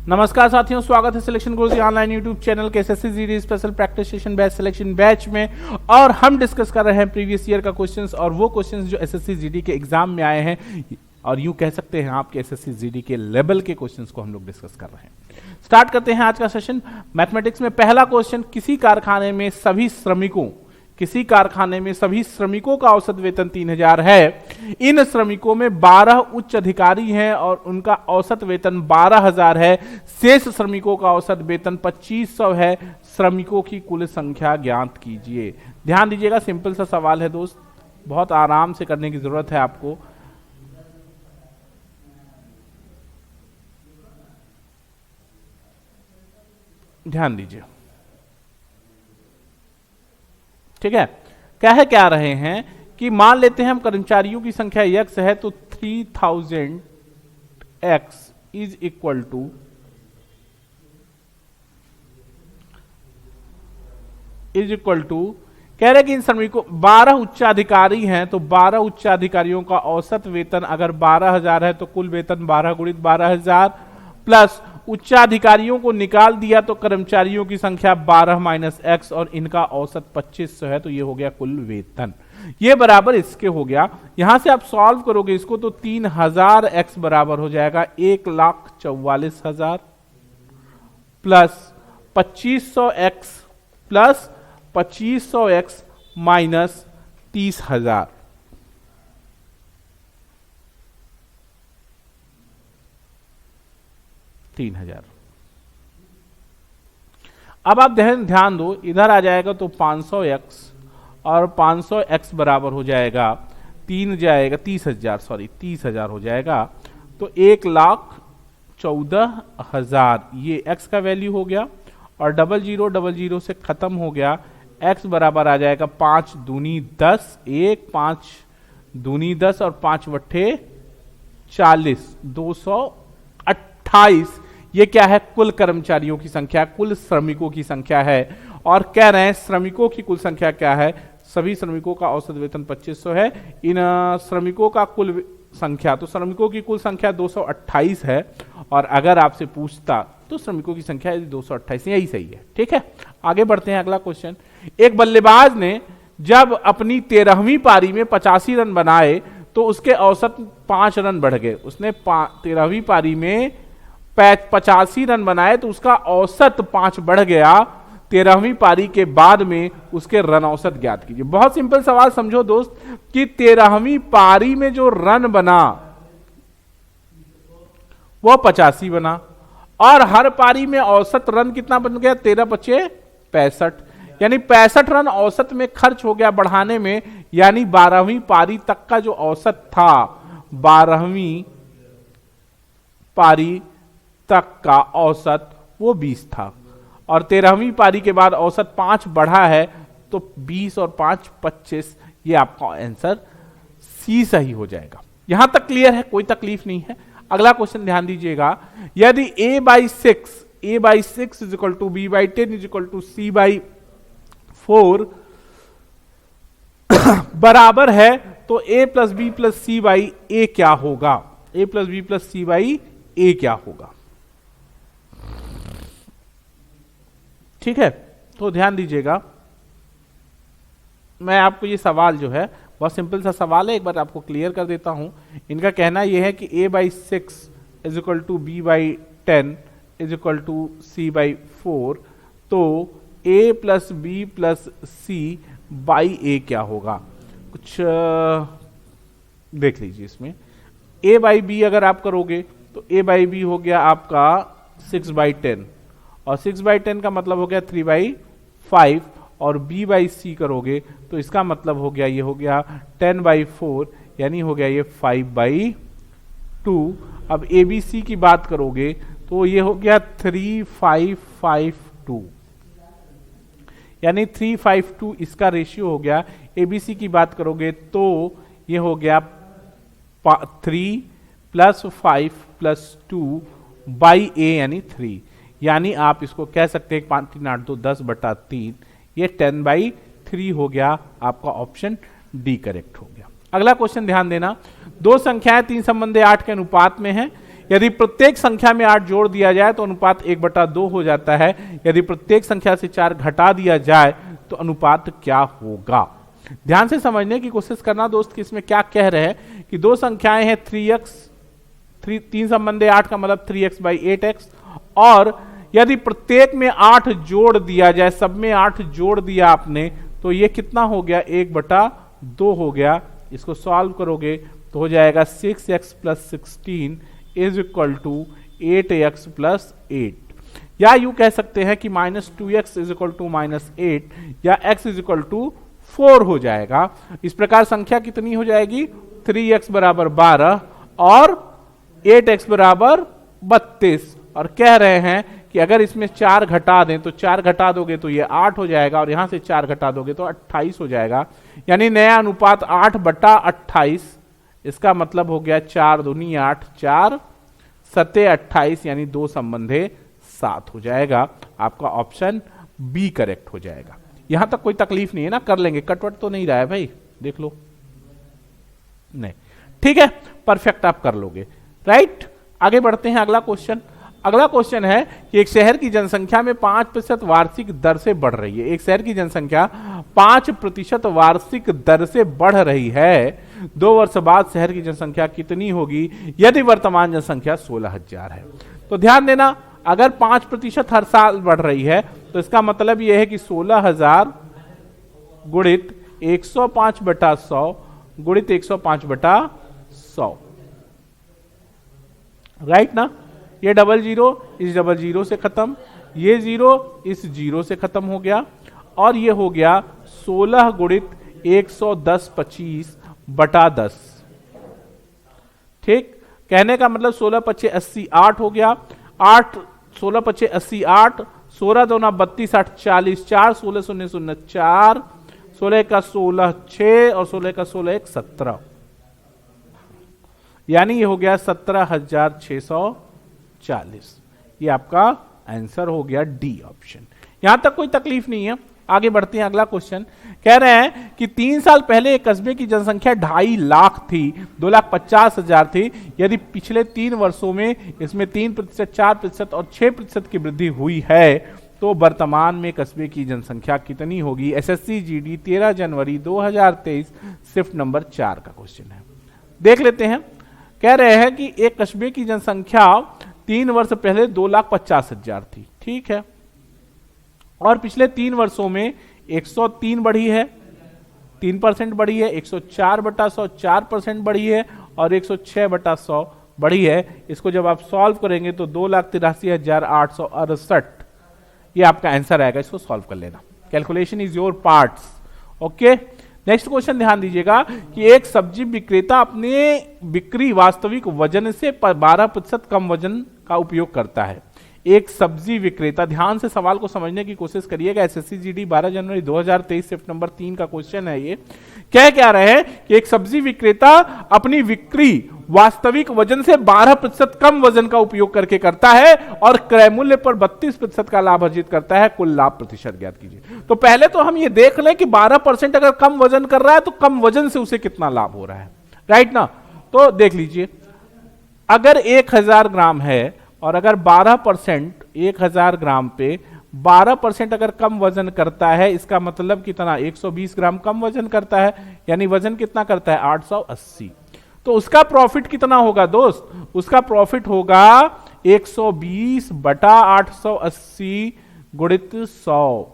नमस्कार साथियों, स्वागत है सिलेक्शन गुरुजी ऑनलाइन यूट्यूब चैनल के SSC GD special practice session batch selection batch में। और हम डिस्कस कर रहे हैं प्रीवियस ईयर का क्वेश्चंस और वो क्वेश्चंस जो एसएससी जीडी के एग्जाम में आए हैं, और यूं कह सकते हैं आपके एसएससी जीडी के लेवल के क्वेश्चंस को हम लोग डिस्कस कर रहे हैं। स्टार्ट करते हैं आज का सेशन। मैथमेटिक्स में पहला क्वेश्चन, किसी कारखाने में सभी श्रमिकों का औसत वेतन 3000 है। इन श्रमिकों में 12 उच्च अधिकारी हैं और उनका औसत वेतन 12000 है। शेष श्रमिकों का औसत वेतन 2500 है। श्रमिकों की कुल संख्या ज्ञात कीजिए। ध्यान दीजिएगा, सिंपल सा सवाल है दोस्त, बहुत आराम से करने की जरूरत है आपको। ध्यान दीजिए, ठीक है। क्या रहे हैं कि मान लेते हैं हम कर्मचारियों की संख्या x है, तो 3000 x इज इक्वल टू कह रहे कि इन श्रमिकों 12 उच्चाधिकारी हैं, तो 12 उच्चाधिकारियों का औसत वेतन अगर 12000 है तो कुल वेतन 12 गुणित 12000 प्लस उच्चाधिकारियों को निकाल दिया तो कर्मचारियों की संख्या 12 माइनस एक्स और इनका औसत 2500 है, तो ये हो गया कुल वेतन। ये बराबर इसके हो गया। यहां से आप सॉल्व करोगे इसको तो 3000 एक्स बराबर हो जाएगा 1,44,000 plus 2500 x plus 2500 x minus 30,000। अब आप ध्यान दो, इधर आ जाएगा तो 500x और 500x बराबर हो जाएगा 30,000 हो जाएगा, तो 1,14,000 ये x का वैल्यू हो गया और 0000 से खत्म हो गया। x बराबर आ जाएगा 5 दूनी 10, 5 दूनी 10 और 5 वट्ठे 40, 228। ये क्या है? कुल कर्मचारियों की संख्या, कुल श्रमिकों की संख्या है। और कह रहे हैं श्रमिकों की कुल संख्या क्या है? सभी श्रमिकों का औसत वेतन 2500 है। इन श्रमिकों का कुल संख्या, तो श्रमिकों की कुल संख्या 228 है। और अगर आपसे पूछता तो श्रमिकों की संख्या 228, यही सही है। ठीक है, आगे बढ़ते हैं। अगला क्वेश्चन, एक बल्लेबाज ने जब अपनी 13वीं पारी में 85 रन बनाए तो उसके औसत 5 रन बढ़ गए। उसने 13वीं पारी में 85 रन बनाए तो उसका औसत 5 बढ़ गया। 13वीं पारी के बाद में उसके रन औसत ज्ञात कीजिए। बहुत सिंपल सवाल समझो दोस्त कि 13वीं पारी में जो रन बना वो 85 बना और हर पारी में औसत रन कितना बन गया? 13×5 = 65, यानी 65 रन औसत में खर्च हो गया बढ़ाने में। यानी 12वीं पारी तक का जो औसत था, 12वीं पारी तक का औसत वो 20 था और 13वीं पारी के बाद औसत 5 बढ़ा है, तो 20 और 5 25। ये आपका आंसर सी सही हो जाएगा। यहां तक क्लियर है, कोई तकलीफ नहीं है। अगला क्वेश्चन ध्यान दीजिएगा, यदि a/6 = b/10 = c/4 बराबर है तो a + b + c/a क्या होगा? a + b + c/a क्या होगा? ठीक है, तो ध्यान दीजिएगा, मैं आपको ये सवाल जो है बहुत सिंपल सा सवाल है, एक बार आपको क्लियर कर देता हूं। इनका कहना यह है कि a/6 = b/10 = c/4, तो a + b + c/a क्या होगा? कुछ देख लीजिए इसमें। a/b अगर आप करोगे तो a/b हो गया आपका 6/10 और 6/10 का मतलब हो गया 3/5 और b/c करोगे तो इसका मतलब हो गया, ये हो गया 10/4, यानी हो गया ये 5/2। अब abc की बात करोगे तो ये हो गया 3/5/2, यानी 3/5/2 इसका रेशियो हो गया। abc की बात करोगे तो ये हो गया 3 + 5 + 2/a यानी 3, यानी आप इसको कह सकते हैं 5 3 8 2 10/3, ये 10/3 हो गया। आपका ऑप्शन डी करेक्ट हो गया। अगला क्वेश्चन ध्यान देना, दो संख्याएं 3 संबंधी 8 के अनुपात में हैं। यदि प्रत्येक संख्या में 8 जोड़ दिया जाए तो अनुपात 1/2 हो जाता है। यदि प्रत्येक संख्या से 4 घटा दिया जाए तो अनुपात क्या होगा? ध्यान से समझने की कोशिश करना दोस्त कि इसमें क्या कह रहे हैं कि दो संख्याएं हैं 3x, 3 संबंधे 8 का मतलब 3x/8x, और यदि प्रत्येक में 8 जोड़ दिया जाए, सब में 8 जोड़ दिया आपने, तो ये कितना हो गया? 1/2 हो गया। इसको सॉल्व करोगे तो हो जाएगा 6x + 16 = 8x + 8, या यूं कह सकते हैं कि -2x = -8 या x = 4 हो जाएगा। इस प्रकार संख्या कितनी हो जाएगी? 3x = 12 और 8x = 32, और कह रहे हैं कि अगर इसमें 4 घटा दें तो 4 घटा दोगे तो ये 8 हो जाएगा, और यहां से 4 घटा दोगे तो 28 हो जाएगा। यानी नया अनुपात 8/28। इसका मतलब हो गया 4 दूनी 8, 4 सते 28, यानी 2 संबंधे 7 हो जाएगा। आपका ऑप्शन बी करेक्ट हो जाएगा। यहां तक कोई तकलीफ नहीं है ना, कर लेंगे। कटवट तो नहीं रहा है भाई, देख लो। नहीं, ठीक है, परफेक्ट आप कर लोगे। राइट, आगे बढ़ते हैं। अगला क्वेश्चन है कि एक शहर की जनसंख्या में 5% वार्षिक दर से बढ़ रही है। एक शहर की जनसंख्या 5% वार्षिक दर से बढ़ रही है। 2 वर्ष बाद शहर की जनसंख्या कितनी होगी यदि वर्तमान जनसंख्या 16,000 है? तो ध्यान देना, अगर 5% हर साल बढ़ रही है तो इसका मतलब यह है कि 16,000 गुणित 105/100 गुणित 105/100। राइट ना? ये 00 इस 00 से खत्म, ये 0 इस 0 से खत्म हो गया, और ये हो गया 16 गुणित 110/25/10। ठीक, कहने का मतलब 16×5 = 80, 8 हो गया। 8 16×5 = 80, 8 16 दूना 32, 8 40, 4 16 0 0 4, 16 का 16 6 और 16 का 16 1 17, यानी ये हो गया 17,640। ये आपका आंसर हो गया डी ऑप्शन। यहां तक कोई तकलीफ नहीं है। आगे बढ़ते हैं। अगला क्वेश्चन कह रहे हैं कि 3 साल पहले एक कस्बे की जनसंख्या 2.5 लाख थी, 2,50,000 थी। यदि पिछले 3 वर्षों में इसमें 3%, 4% और 6% की वृद्धि हुई है तो वर्तमान में कस्बे की जनसंख्या कितनी होगी? एसएससी जीडी 13 जनवरी 2023 शिफ्ट नंबर 4 का क्वेश्चन है। देख लेते हैं। कह रहे हैं कि एक कस्बे की जनसंख्या 3 वर्ष पहले 2,50,000 थी, ठीक है, और पिछले 3 वर्षों में 103 बढ़ी है, 3% बढ़ी है, 104/100 4% बढ़ी है, और 106/100 बढ़ी है। इसको जब आप सॉल्व करेंगे तो 2,83,868 ये आपका आंसर आएगा। इसको सॉल्व कर लेना। Calculation is your parts. Okay, next question ध्यान दीजिएगा कि एक सब्जी विक्रेता अपने बिक्री वास्तविक वजन से 12% कम वजन का उपयोग करता है। एक सब्जी विक्रेता, ध्यान से सवाल को समझने की कोशिश करिएगा। एसएससी जीडी 12 जनवरी 2023 शिफ्ट नंबर 3 का क्वेश्चन है। ये क्या रहे हैं कि एक सब्जी विक्रेता अपनी बिक्री वास्तविक वजन से 12% कम वजन का उपयोग करके करता है और क्रय मूल्य पर 32% का लाभ अर्जित करता है। कुल लाभ प्रतिशत ज्ञात कीजिए। तो पहले तो हम ये देख लें कि 12% अगर कम वजन कर रहा है तो कम वजन से उसे कितना लाभ हो रहा है। राइट ना? तो देख लीजिए, अगर 1000 ग्राम है और अगर 12% 1000 ग्राम पे 12% अगर कम वजन करता है, इसका मतलब कितना? 120 ग्राम कम वजन करता है, यानी वजन कितना करता है? 880। तो उसका प्रॉफिट कितना होगा दोस्त? उसका प्रॉफिट होगा 120/880 गुणित 100।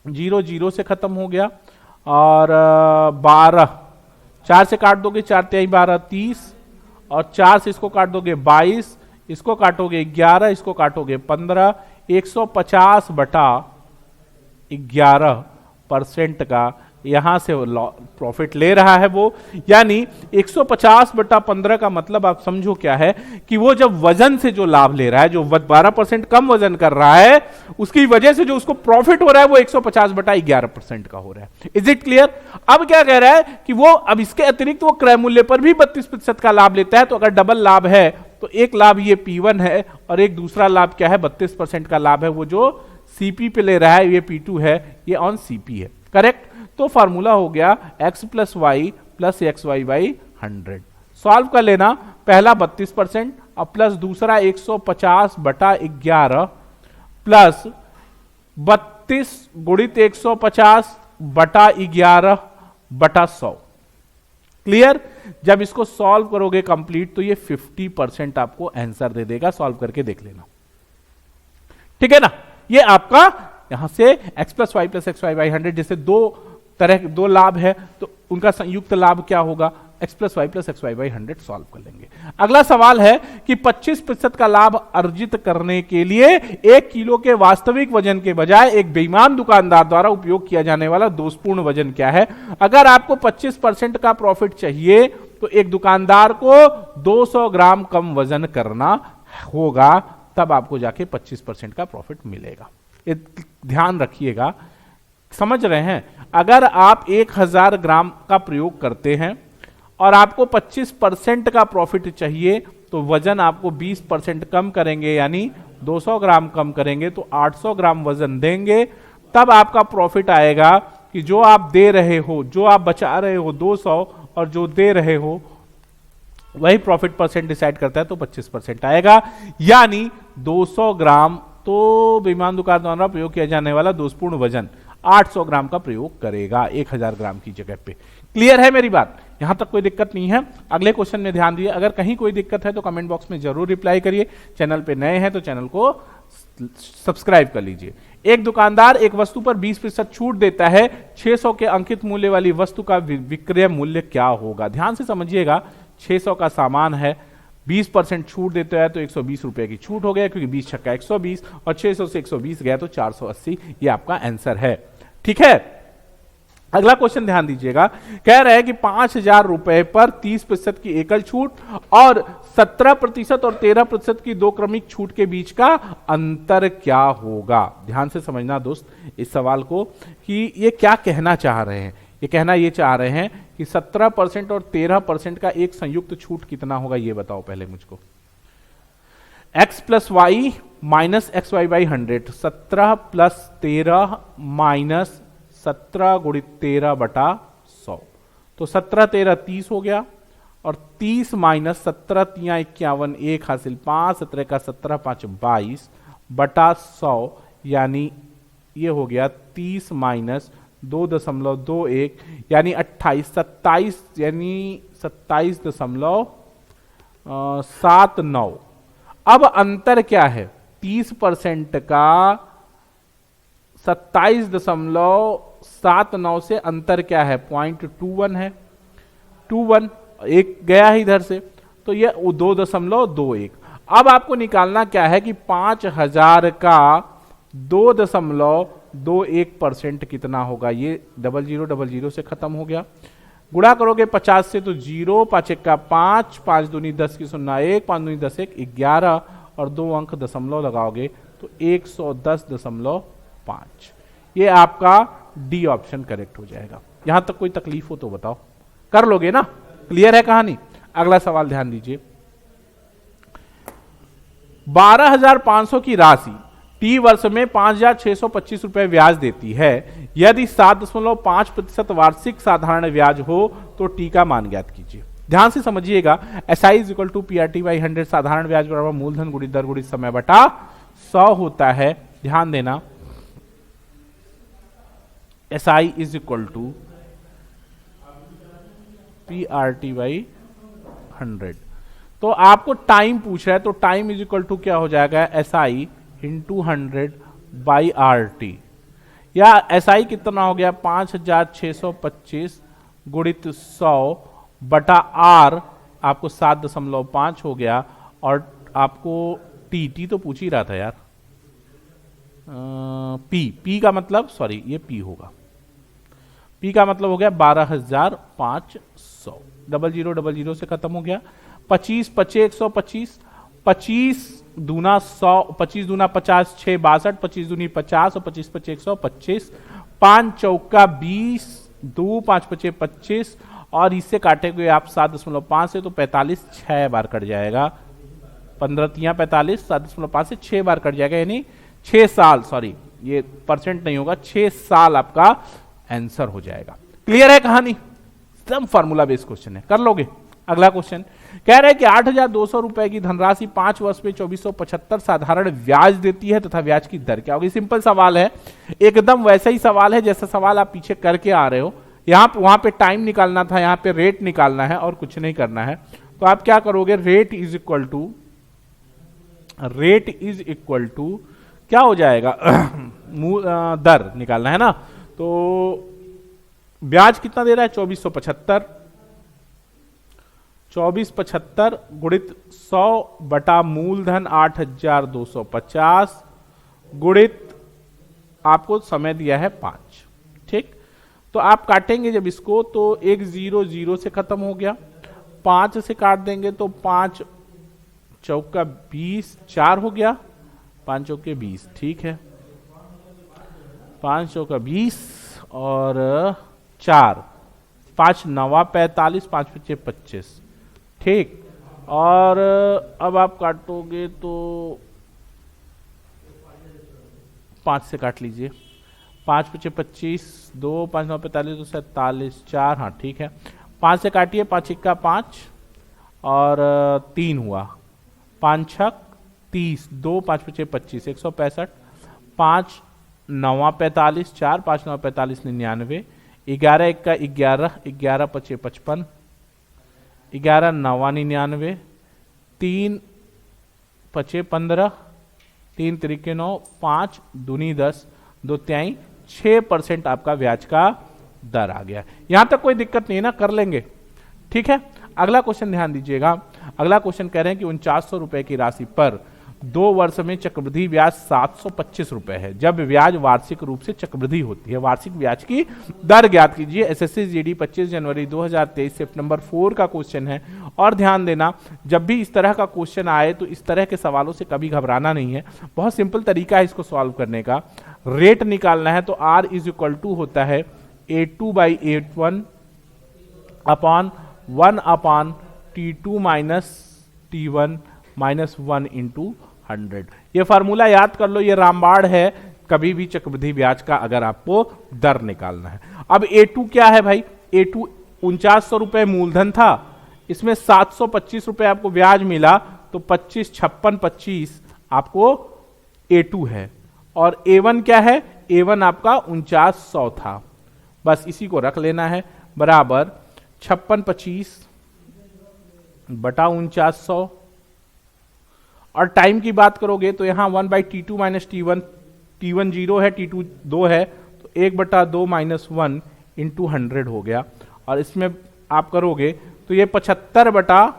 0 0 से खत्म हो गया, और 12 4 से काट दोगे 4 × 12 30, और 4 से इसको काट दोगे 22, इसको काटोगे 11, इसको काटोगे 15, 150/11% का यहां से प्रॉफिट ले रहा है वो। यानी 150/15 का मतलब आप समझो क्या है कि वो जब वजन से जो लाभ ले रहा है, जो 12% कम वजन कर रहा है, उसकी वजह से जो उसको प्रॉफिट हो रहा है वो 150/11% का हो रहा है। Is it clear? अब क्या कह रहा है कि वो अब इसके अतिरिक्त वो क्रय मूल्य पर भी 32% का लाभ लेता है। तो अगर डबल लाभ है तो एक लाभ ये P1 है और एक दूसरा लाभ क्या है? 32% का लाभ है, वो जो CP पे ले रहा है, ये P2 है, ये ऑन CP है। करेक्ट? तो फार्मूला हो गया x + y + xy/100। सॉल्व कर लेना। पहला 32% और प्लस दूसरा 150/11 प्लस 32 गुणित 150/11/100। क्लियर? जब इसको सॉल्व करोगे कंप्लीट तो ये 50% आपको आंसर दे देगा। सॉल्व करके देख लेना, ठीक है ना। ये आपका यहां से x plus y plus x y by 100, जैसे दो लाभ है तो उनका संयुक्त लाभ क्या होगा, x plus y plus x y by 100 solve कर लेंगे। अगला सवाल है कि 25% का लाभ अर्जित करने के लिए 1 किलो के वास्तविक वजन के बजाय एक बेईमान दुकानदार द्वारा उपयोग किया जाने वाला दोषपूर्ण वजन क्या है। अगर आपको 25% का प्रॉफिट चाहिए तो एक दुकानदार को 200 ग्राम कम वजन करना होगा, तब आपको जाके 25% का प्रॉफिट मिलेगा। ये ध्यान रखिएगा, समझ रहे हैं। अगर आप 1000 ग्राम का प्रयोग करते हैं और आपको 25% का प्रॉफिट चाहिए तो वजन आपको 20% कम करेंगे, यानी 200 ग्राम कम करेंगे तो 800 ग्राम वजन देंगे, तब आपका प्रॉफिट आएगा कि जो आप दे रहे हो, जो आप बचा रहे हो 200 और जो दे रहे हो वही प्रॉफिट परसेंट डिसाइड करता है, तो 25% आएगा। यानी 200 ग्राम तो बेईमान दुकान द्वारा प्रयोग किया जाने वाला दोषपूर्ण वजन 800 ग्राम का प्रयोग करेगा 1000 ग्राम की जगह पे। क्लियर है मेरी बात? यहां तक कोई दिक्कत नहीं है। अगले क्वेश्चन में ध्यान दिए, अगर कहीं कोई दिक्कत है तो कमेंट बॉक्स में जरूर रिप्लाई करिए। चैनल पे नए हैं तो चैनल को सब्सक्राइब कर लीजिए। एक दुकानदार एक वस्तु पर 20% छूट देता है, 600 के अंकित मूल्य वाली वस्तु का विक्रय मूल्य क्या होगा। ध्यान से समझिएगा, 600 का सामान है, 20% छूट देता है तो 120 रुपए की छूट हो गया, क्योंकि 20 छक्का 120 और 600 से 120 गया तो 480। ये आपका आंसर है, ठीक है। अगला क्वेश्चन ध्यान दीजिएगा, कह रहे हैं कि 5000 रुपए पर 30% की एकल छूट और 17% और 13% की दो क्रमिक छूट के बीच का अंतर क्या होगा। ध्यान से समझना दोस्त इस सवाल को, कि ये क्या कहना चाह रहे हैं। ये कहना ये चाह रहे हैं कि 17% और 13% का एक संयुक्त छूट कितना होगा, ये बताओ पहले मुझको। x plus y minus x y by 100, 17 plus 13 minus 17 गुणित 13/100, तो 17 13 30 हो गया, और 30 माइनस 17 3 51, 1 हासिल 5, 17 का 17 5 22/100, यानी ये हो गया 30 माइनस 2.21 यानी 28, 27 यानी 27.79। अब अंतर क्या है, 30% का 27.79 से अंतर क्या है, 0.21 है, 21 एक गया है इधर से, तो ये 2.21। अब आपको निकालना क्या है कि 5000 का 2.21% कितना होगा। ये 0000 से खत्म हो गया, गुणा करोगे 50 से तो 0, 5 1 का 5, 5 दूनी 10 की 0 1, 5 दूनी 10 1 11, और 2 अंक दशमलव लगाओगे तो 110.5। ये आपका डी ऑप्शन करेक्ट हो जाएगा। यहां तक कोई तकलीफ हो तो बताओ, कर लोगे ना? क्लियर है कहानी? अगला सवाल ध्यान दीजिए, 12,500 की राशि टी वर्ष में 5,625 रुपए ब्याज देती है। यदि 7.5% वार्षिक साधारण ब्याज हो तो टी का मान ज्ञात कीजिए। ध्यान से समझिएगा, SI is equal to PRT by 100, साधारण ब्याज बराबर मूलधन गुणित दर गुणित समय बटा 100 होता है। ध्यान देना, SI is equal to PRT by 100। तो आपको टाइम पूछ रहा है, तो टाइम इज इक्वल टू क्या हो जाएगा, SI इंटू 100 बाई RT, या SI कितना हो गया 5,625 गुणित 100 बटा R, आपको 7.5 हो गया, और आपको टी तो पूछ ही रहा था यार, P का मतलब, सॉरी ये P होगा, P का मतलब हो गया 12,500, 0000 से खत्म हो गया। 25 25 125, 25 दूना 100, 25 दूना 50, 6 62, 25 दूनी 50 और 25 25 125, 5 चौका 20, 2 5 5 25, और इससे काटेंगे आप 7.5 से तो 45 6 बार कट जाएगा, 15 3 45, 7.5 से 6 बार कट जाएगा, यानी 6 साल, सॉरी ये परसेंट नहीं होगा, 6 साल आपका आंसर हो जाएगा। क्लियर है कहानी? एकदम फार्मूला बेस्ड क्वेश्चन है, कर लोगे। अगला क्वेश्चन कह रहे हैं कि 8,200 रुपए की धनराशि 5 वर्ष में 2475 साधारण ब्याज देती है तथा ब्याज की दर क्या होगी। सिंपल सवाल है, एकदम वैसा ही सवाल है जैसा सवाल आप पीछे करके आ रहे हो। वहां पे टाइम निकालना था, यहाँ पे रेट निकालना है और कुछ नहीं करना है। तो आप क्या करोगे, रेट इज इक्वल टू क्या हो जाएगा दर निकालना है ना। तो ब्याज कितना दे रहा है 2475, 2475 गुणित 100 बटा मूलधन 8,250 गुणित आपको समय दिया है 5। ठीक, तो आप काटेंगे जब इसको तो 1 0 0 से खत्म हो गया, 5 से काट देंगे तो 5 चौका 20, 4 हो गया, 5 चौके 20। ठीक है, 5 चौका 20 और 4, 5 9 45, 5 5 25। ठीक, और अब आप काटोगे तो 5 से काट लीजिए, 5 5 25, 2 5 9 45, 2 47, 4। हाँ ठीक है, 5 से काटिए, 5 1 5 और 3 हुआ, 5 6 30, 2 5 5 25, 165, 5 9 45, 4 5 9 45 99, 11 1 11, 11 5 55, 11 9 99, 3 5 15, 3 3 9, 5 दूनी 10, 2 3 6% आपका ब्याज का दर आ गया। यहां तक कोई दिक्कत नहीं ना, कर लेंगे। ठीक है, अगला क्वेश्चन ध्यान दीजिएगा। अगला क्वेश्चन कह रहे हैं कि 4900 रुपए की राशि पर 2 वर्ष में चक्रवृद्धि ब्याज 725 रुपए है। जब ब्याज वार्षिक रूप से चक्रवृद्धि होती है, वार्षिक ब्याज की दर ज्ञात कीजिए। एसएससी जीडी 25 जनवरी 2023 से नंबर 4 का क्वेश्चन है। और ध्यान देना, जब भी इस तरह का क्वेश्चन आए तो इस तरह के सवालों से कभी घबराना नहीं है। बहुत सिंपल तरीका है इसको सॉल्व करने का। रेट निकालना है तो R इज इक्वल टू होता है A2/A1 upon 1 upon T2 minus T1 minus 1 into 100। ये फार्मूला याद कर लो, ये रामबाण है कभी भी चक्रवृद्धि ब्याज का अगर आपको दर निकालना है। अब A2 क्या है भाई, A2 4900 रुपए मूलधन था, इसमें 725 रुपए आपको ब्याज मिला, तो 25 56 25 आपको A2 है। और A1 क्या है, A1 आपका 4900 था, बस इसी को रख लेना है, बराबर 56 25 बटा 4900। और टाइम की बात करोगे तो यहां 1/T2 माइनस T1, T1 0 है, T2 2 है, तो 1/2 माइनस 1 इंटू 100 हो गया। और इसमें आप करोगे तो ये 75 बटा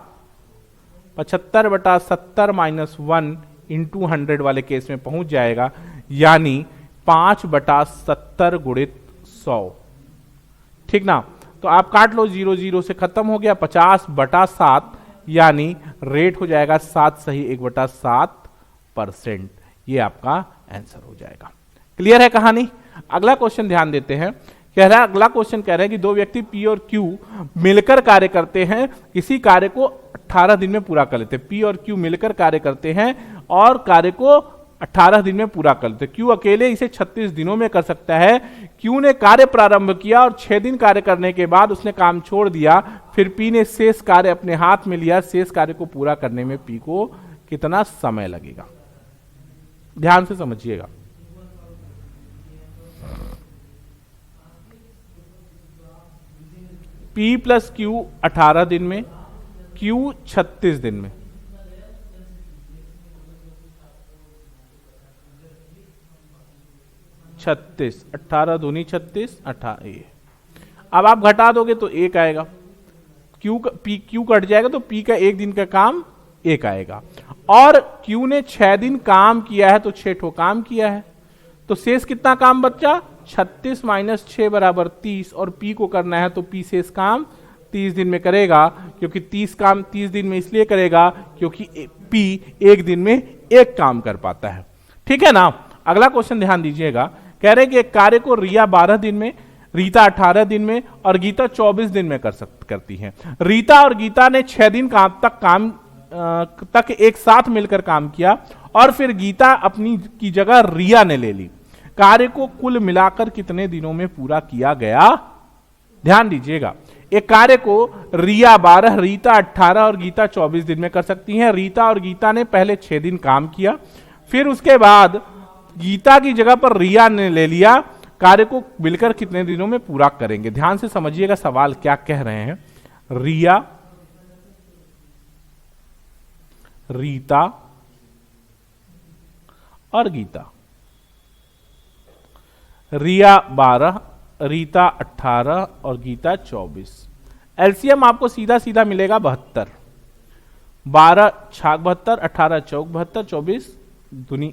70 माइनस 1 इंटू 100 वाले केस में पहुंच जाएगा, यानी 5/70 गुणित 100। ठीक ना, तो आप काट लो, 0 0 से खत्म हो गया, 50/7 यानी रेट हो जाएगा 7 सही 1/7%। ये आपका आंसर हो जाएगा। क्लियर है कहानी। अगला क्वेश्चन ध्यान देते हैं। अगला क्वेश्चन कह रहा है कि 2 व्यक्ति P और Q मिलकर कार्य करते हैं, किसी कार्य को 18 दिन में पूरा कर लेते हैं। P और Q मिलकर कार्य करते हैं और कार्य को 18 दिन में पूरा कर लेते हैं। Q अकेले इसे 36 दिनों में कर सकता है। Q ने कार्य प्रारंभ किया और 6 दिन कार्य करने के बाद उसने काम छोड़ दिया। फिर P ने शेष कार्य अपने हाथ में लिया। शेष कार्य को पूरा करने में P को कितना समय लगेगा, ध्यान से समझिएगा। P प्लस Q 18 दिन में, Q 36 दिन में। छत्तीस, 18 दूनी 36, 18। अब आप घटा दोगे तो 1 आएगा, Q कट जाएगा तो P का 1 दिन का काम 1 आएगा। और Q ने 6 दिन काम किया है तो 6 ठो काम किया है, तो शेष कितना काम बचा, 36 माइनस 6 बराबर 30। और P को करना है तो P शेष काम 30 दिन में करेगा, क्योंकि 30 काम 30 दिन में इसलिए करेगा क्योंकि P 1 दिन में 1 काम कर पाता है। ठीक है ना। अगला क्वेश्चन ध्यान दीजिएगा। कह रहे कि एक कार्य को रिया 12 दिन में, रीता 18 दिन में और गीता 24 दिन में करती है। रीता और गीता ने 6 दिन तक एक साथ मिलकर काम किया और फिर गीता अपनी की जगह रिया ने ले ली। कार्य को कुल मिलाकर कितने दिनों में पूरा किया गया, ध्यान दीजिएगा। एक कार्य को रिया 12, रीता 18 और गीता 24 दिन में कर सकती हैं। रीता और गीता ने पहले 6 दिन काम किया, फिर उसके बाद गीता की जगह पर रिया ने ले लिया। कार्य को मिलकर कितने दिनों में पूरा करेंगे? ध्यान से समझिएगा सवाल क्या कह रहे हैं। रिया, रीता और गीता। रिया 12, रीता 18 और गीता 24। एलसीएम आपको सीधा सीधा मिलेगा 72। 12 छाक 72, 18 चौक 72,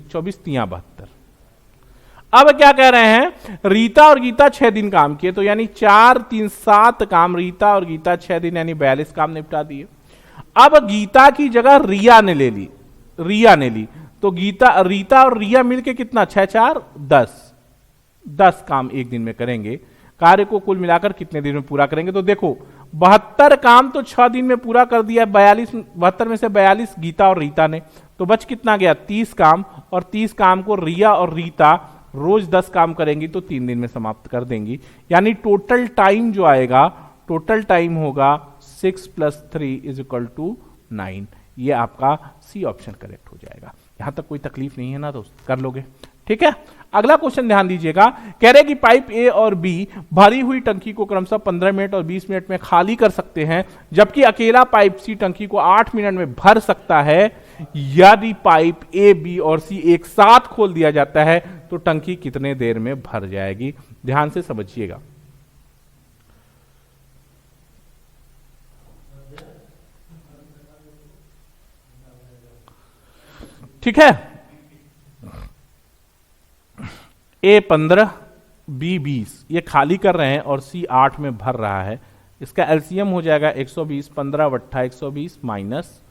24 तिया 72। अब क्या कह रहे हैं? रीता और गीता 6 दिन काम किए, तो यानी 4 3 7 काम रीता और गीता 6 दिन यानी 42 काम निपटा दिए। अब गीता की जगह रिया ने ले ली, तो रीता और रिया मिलके कितना? 6 4 10 काम एक दिन में करेंगे। कार्य को कुल मिलाकर कितने दिन में पूरा करेंगे? तो देखो 72 काम तो 6 दिन में पूरा कर दिया। 72 में से 42 गीता और रीता ने, तो बच कितना गया? 30 काम। और 30 काम को रिया और रीता रोज 10 काम करेंगी तो 3 दिन में समाप्त कर देंगी। यानी टोटल टाइम जो आएगा, टोटल टाइम होगा 6 + 3 = 9। ये आपका सी ऑप्शन करेक्ट हो जाएगा। यहां तक कोई तकलीफ नहीं है ना दोस्त? कर लोगे? ठीक है। अगला क्वेश्चन ध्यान दीजिएगा। कह रहे कि पाइप ए और बी भरी हुई टंकी को क्रमशः 15 मिनट और 20 मिनट में खाली कर सकते हैं, जबकि अकेला पाइप सी टंकी को 8 मिनट में भर सकता है। यदि पाइप ए, बी और सी एक साथ खोल दिया जाता है तो टंकी कितने देर में भर जाएगी? ध्यान से समझिएगा। ठीक है। ए 15, बी 20 ये खाली कर रहे हैं और सी 8 में भर रहा है। इसका एलसीएम हो जाएगा 120, 15 × 120 माइनस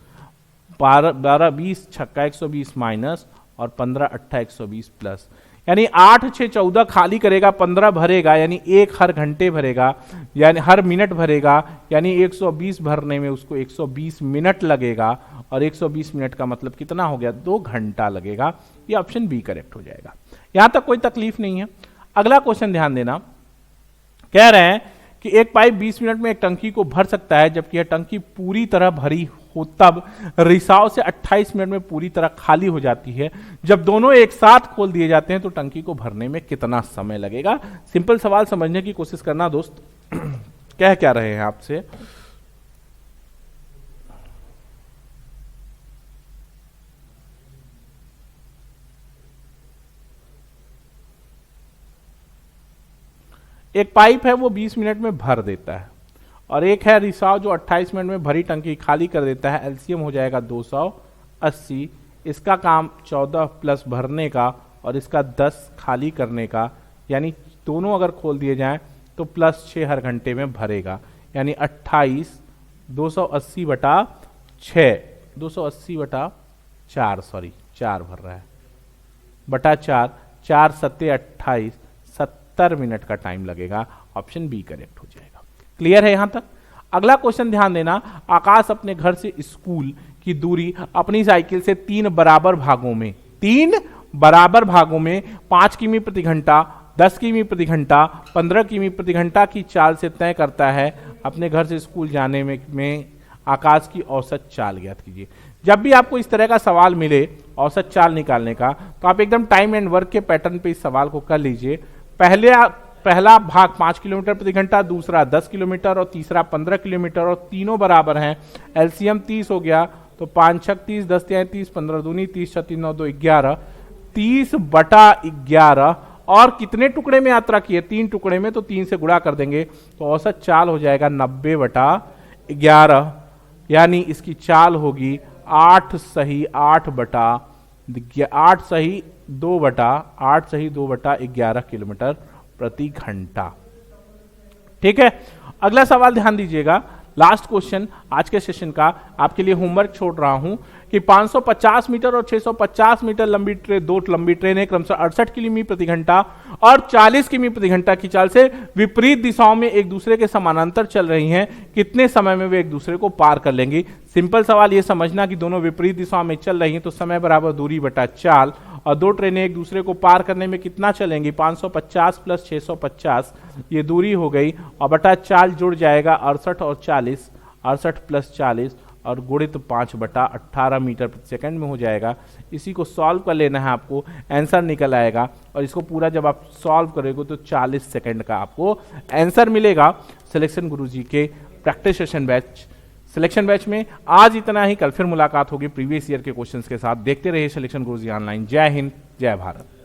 12 20 छक्का 120 माइनस और 15 × 120 प्लस, यानी 8 6 14 खाली करेगा, 15 भरेगा, यानी 1 हर घंटे भरेगा, यानी हर मिनट भरेगा, यानी 120 भरने में उसको 120 मिनट लगेगा। और 120 मिनट का मतलब कितना हो गया? 2 घंटा लगेगा। ये ऑप्शन बी करेक्ट हो जाएगा। यहां तक कोई तकलीफ नहीं है। अगला क्वेश्चन ध्यान देना। कह रहे हैं कि एक पाइप 20 मिनट में एक टंकी को भर सकता है, जबकि यह टंकी पूरी तरह भरी हो तब रिसाव से 28 मिनट में पूरी तरह खाली हो जाती है। जब दोनों एक साथ खोल दिए जाते हैं तो टंकी को भरने में कितना समय लगेगा? सिंपल सवाल समझने की कोशिश करना दोस्त। कह क्या रहे हैं आपसे? एक पाइप है वो 20 मिनट में भर देता है, और एक है रिसाव जो 28 मिनट में भरी टंकी खाली कर देता है। एलसीएम हो जाएगा 280। इसका काम 14 प्लस भरने का और इसका 10 खाली करने का, यानी दोनों अगर खोल दिए जाएं तो +6 हर घंटे में भरेगा, यानी 28 280/6 280/4 सॉरी 4 भर रहा है बटा 4 4 7 28 70 मिनट का टाइम लगेगा। ऑप्शन बी करेक्ट हो जाएगा। क्लियर है यहां तक? अगला क्वेश्चन ध्यान देना। आकाश अपने घर से स्कूल की दूरी अपनी साइकिल से 3 बराबर भागों में 5 किमी प्रति घंटा, 10 किमी प्रति घंटा, 15 किमी प्रति घंटा की चाल से तय करता है। अपने घर से स्कूल जाने में आकाश की औसत चाल ज्ञात कीजिए। जब भी आपको इस तरह का सवाल मिले औसत चाल निकालने का, तो आप एकदम टाइम एंड वर्क के पैटर्न पे इस सवाल को कर लीजिए। पहला भाग 5 किलोमीटर प्रति घंटा, दूसरा 10 किलोमीटर और तीसरा 15 किलोमीटर, और तीनों बराबर हैं। एलसीएम 30 हो गया, तो 5 6 30, 10 3 30, 15 दूनी 30, 6 3 9 2 11, 30/11। और कितने टुकड़े में यात्रा किए? 3 टुकड़े में, तो 3 से गुणा कर देंगे तो औसत चाल हो जाएगा 90/11, यानी इसकी चाल होगी 8 सही 2/11 किलोमीटर प्रति घंटा। ठीक है। अगला सवाल ध्यान दीजिएगा। लास्ट क्वेश्चन आज के सेशन का आपके लिए होमवर्क छोड़ रहा हूं। कि 550 मीटर और 650 मीटर लंबी दो लंबी ट्रेनें क्रमशः 68 किमी प्रति घंटा और 40 किमी प्रति घंटा की चाल से विपरीत दिशाओं में एक दूसरे के समानांतर चल रही हैं, कितने समय में वे एक दूसरे को पार कर लेंगी। सिंपल सवाल ये समझना कि दोनों विपरीत दिशाओं में चल रही हैं तो समय बराबर दूरी बटा चाल, और दो ट्रेनें एक दूसरे को पार करने में कितना चलेंगी, 550 प्लस 650 ये दूरी हो गई, और बटा चाल जुड़ जाएगा 68 और 40, 68 प्लस 40 और गुणित 5/18 मीटर प्रति सेकंड में हो जाएगा। इसी को सॉल्व कर लेना है आपको, आंसर निकल आएगा, और इसको पूरा जब आप सॉल्व करोगे तो 40 सेकंड का आपको आंसर मिलेगा। सिलेक्शन गुरुजी के practice session batch selection batch में आज इतना ही। कल फिर मुलाकात होगी प्रीवियस ईयर के क्वेश्चंस के साथ। देखते रहिए सिलेक्शन गुरुजी ऑनलाइन। जय हिंद, जय भारत।